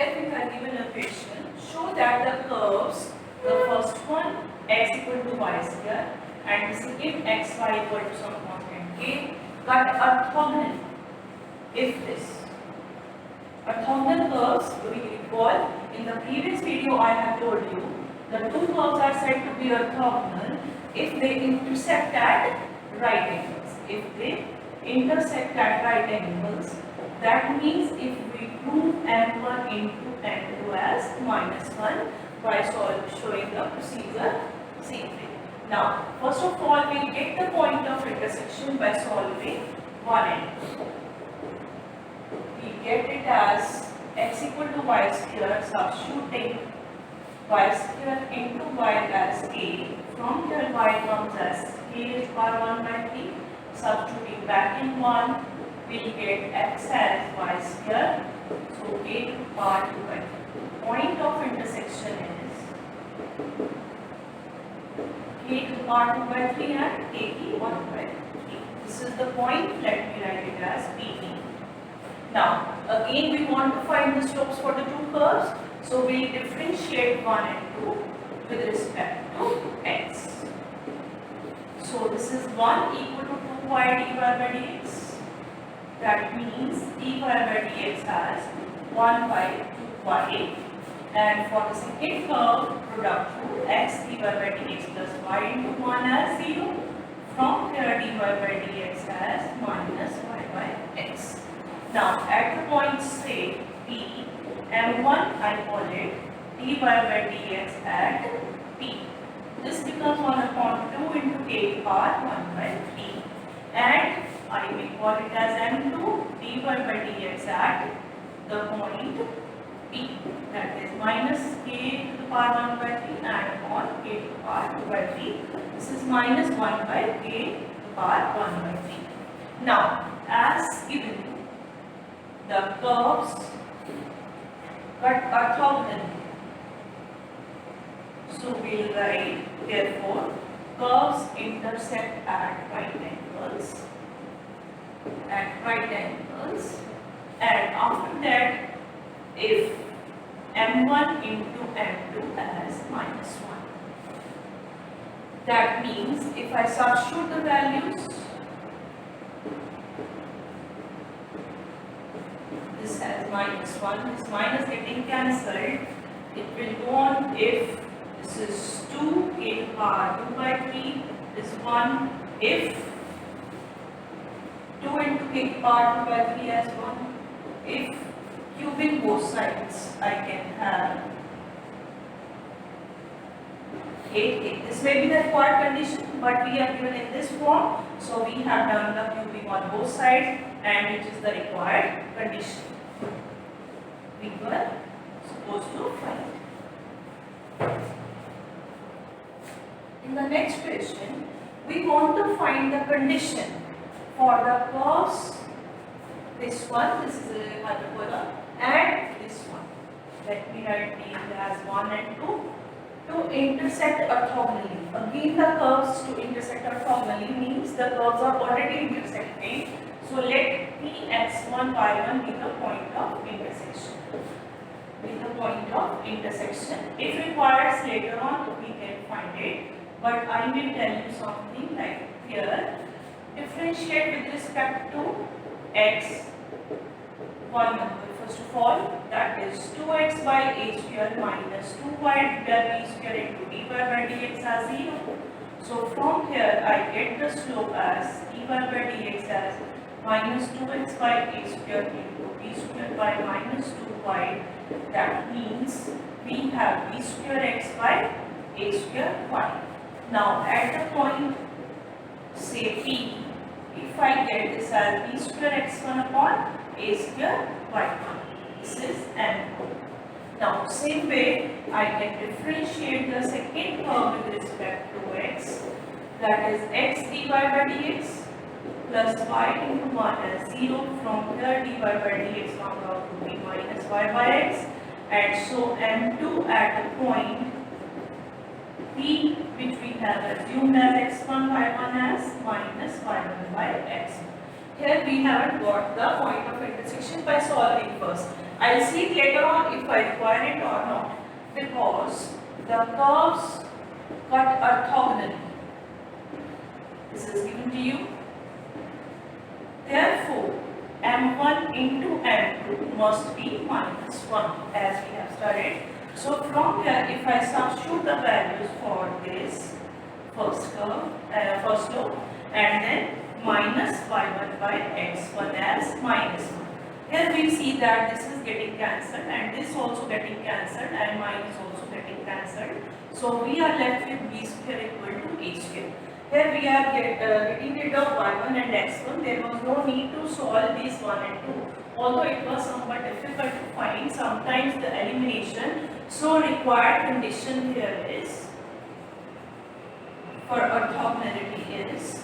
if we are given a question, show that the curves, the first one x equal to y square and the second xy equal to some constant k, cut orthogonal. If this orthogonal curves, we recall in the previous video I have told you the two curves are said to be orthogonal if they intersect at right angles. If they intersect at right angles, that means if we prove m1 into m2 as -1 by showing the procedure same way. Now, first of all, we get the point of intersection by solving 1 and 2. We get it as x equal to y square, substituting y square into y as a. From here y comes as k is power 1 by 3. Substituting back in 1, we'll get x as y square. So a to the power 2 by 3. Point of intersection is k to the power 2 by 3 and k to 1 by 3. This is the point. Let me write it as PT. Now, again we want to find the slopes for the two curves. So we differentiate 1 and 2 with respect to x. So this is 1 equal to 2y dy by dx. That means dy by dx as 1 by 2y. And for the second curve, product to x dy by dx plus y into 1 as 0. From here dy by dx as minus y by x. Now at the point say P, m1 I call it dy by dx at P. This becomes 1 upon 2 into k to the power 1 by 3. And I will call it as m2 dy by dx at the point P. That is minus k to the power 1 by 3 and upon k to the power 2 by 3. This is minus 1 by k to the power 1 by 3. Now, as given, the curves cut orthogonally. So we'll write, therefore, curves intersect at right angles. And after that, if m1 into m2 as -1. That means if I substitute the values, this has -1, this minus getting cancelled, it will go on if this is 2 k to the power 2 by 3 is 1, if 2 into k to the power 2 by 3 as 1, if cubing both sides I can have 8k. This may be the required condition, but we are given in this form, so we have done the cubing on both sides and it is the required condition we were supposed to find. In the next question, we want to find the condition for the curves, this one, this is a hyperbola, and this one. Let me write these as 1 and 2 to intersect orthogonally. Again, the curves to intersect orthogonally means the curves are already intersecting. So let Px1 y1 be the point of intersection. If required later on, we can find it. But I will tell you something like here. Differentiate with respect to x one number. First of all, that is 2x by a square minus 2y by b square into dy by dx as 0. So from here I get the slope as dy by dx as minus 2x by a square into b square by minus 2y. That means we have b square x by a square y. Now at the point say P, if I get this as b square x1 upon a square y1. This is m1. Now same way I can differentiate the second term with respect to x, that is x dy by dx plus y into 1 as 0. From here dy by dx comes out to be minus y by x, and so m2 at the point P, which we have assumed as x1 y1 as minus y1 by x. Here we haven't got the point of intersection by solving first. I'll see it later on if I require it or not, because the curves cut orthogonally. This is given to you. Therefore, m1 into m2 must be minus 1 as we have studied. So from here, if I substitute the values for this first curve, first law, and then minus y1 by x1 as minus 1. Here we see that this is getting cancelled and this also getting cancelled and minus also getting cancelled. So we are left with b square equal to a square. Here we are getting rid of y1 and x1. There was no need to solve these 1 and 2. Although it was somewhat difficult to find, sometimes the elimination. So required condition here is, for orthogonality is,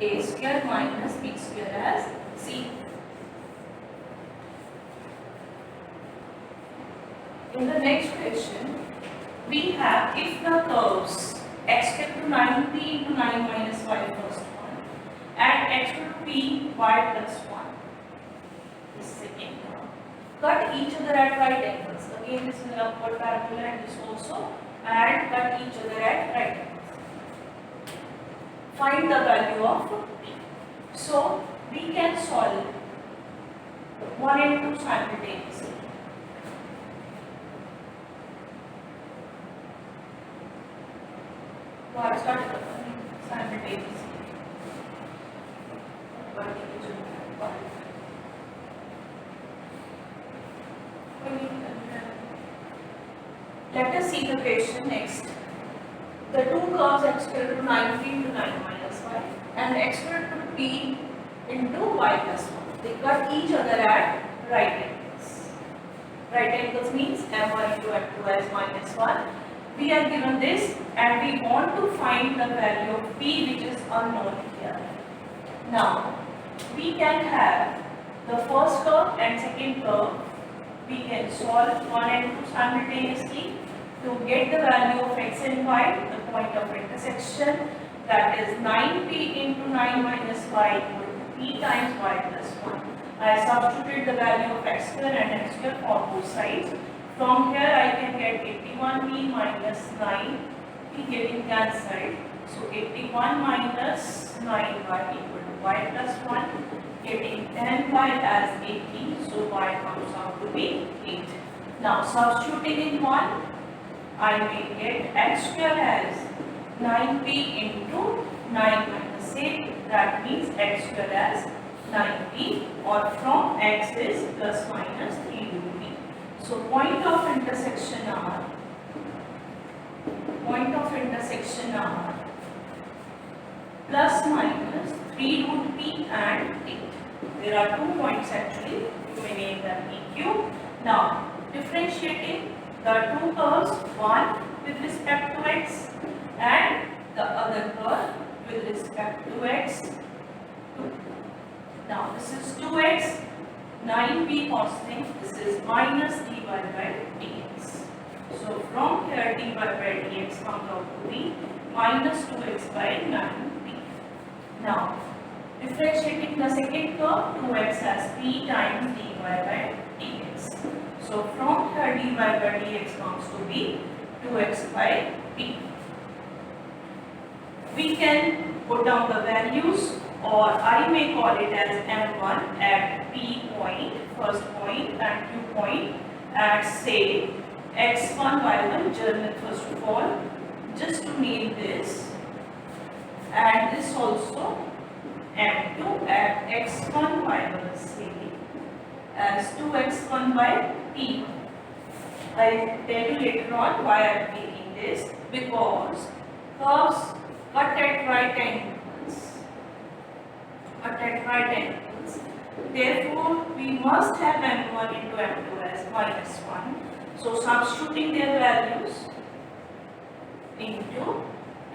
a square minus b square as c. In the next question, we have if the curves x equal to 9p into 9 minus y first one and x equal to p y plus 1, this second term, cut each other at right angles. Again, this is an upward parabola and this also, and cut each other at right angles. Find the value of p. So we can solve 1 and 2 simultaneously. What started simultaneously? Let us see the question next. The two curves x equal to 9p into 9 minus y and x equal to p into y plus 1. They cut each other at right angles. Right angles means m1 into m2 as minus 1. We are given this and we want to find the value of p which is unknown here. Now, we can have the first curve and second curve. We can solve 1 and 2 simultaneously to get the value of x and y, the point of intersection, that is 9p into 9 minus y equal to p times y plus 1. I substituted the value of x square and x square for both sides. From here I can get 81p minus 9p getting cancelled. So 81 minus 9y equal to y plus 1, getting 10y as 80. So y comes out to be 8. Now substituting in 1, I may get x square as 9p into 9 minus 8. That means x square as 9p, or from x is plus minus 3 to p. So point of intersection are plus minus 3 root p and 8. There are 2 points actually, you may name them PQ. Now differentiating the two curves, one with respect to x and the other curve with respect to x. 2. Now this is 2x, 9p constant, this is minus dy by dx. So from here dy by dx comes out to be minus 2x by 9p. Now differentiating the second curve, 2x as p times dy by dx. So from here dy by dx comes to be 2x by p. We can put down the values, or I may call it as m1 at p point, first point, and q point at say x1, y1, German first of all, just to name this, and this also m2 at x1, y1, say as 2x1 by p. I'll tell you later on why I am taking this, because curves cut at right angles. Therefore, we must have m1 into m2 as minus 1. So substituting their values into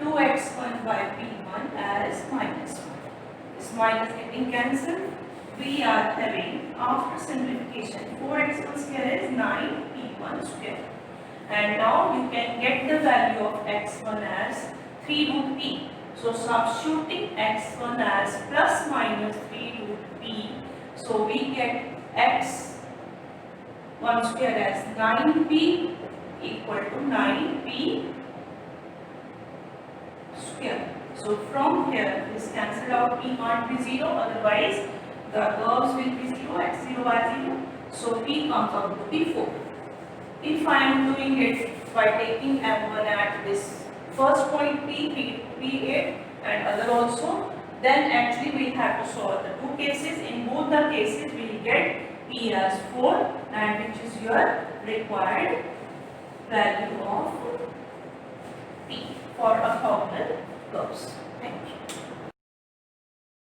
2x1 by p1 as minus 1. This minus getting cancelled. We are having, after simplification, 4x1 square is 9p1 square. and now you can get the value of x1 as 3 root p. So substituting x1 as plus minus 3 root p, so we get x1 square as 9p equal to 9p square. So from here this cancel out, p can't be 0, otherwise the curves will be 0, x0 by 0. So p comes out to be 4. If I am doing it by taking m1 at this first point p8 and other also, then actually we have to solve the two cases. In both the cases we will get p as 4, and which is your required value of p for orthogonal curves. Thank you.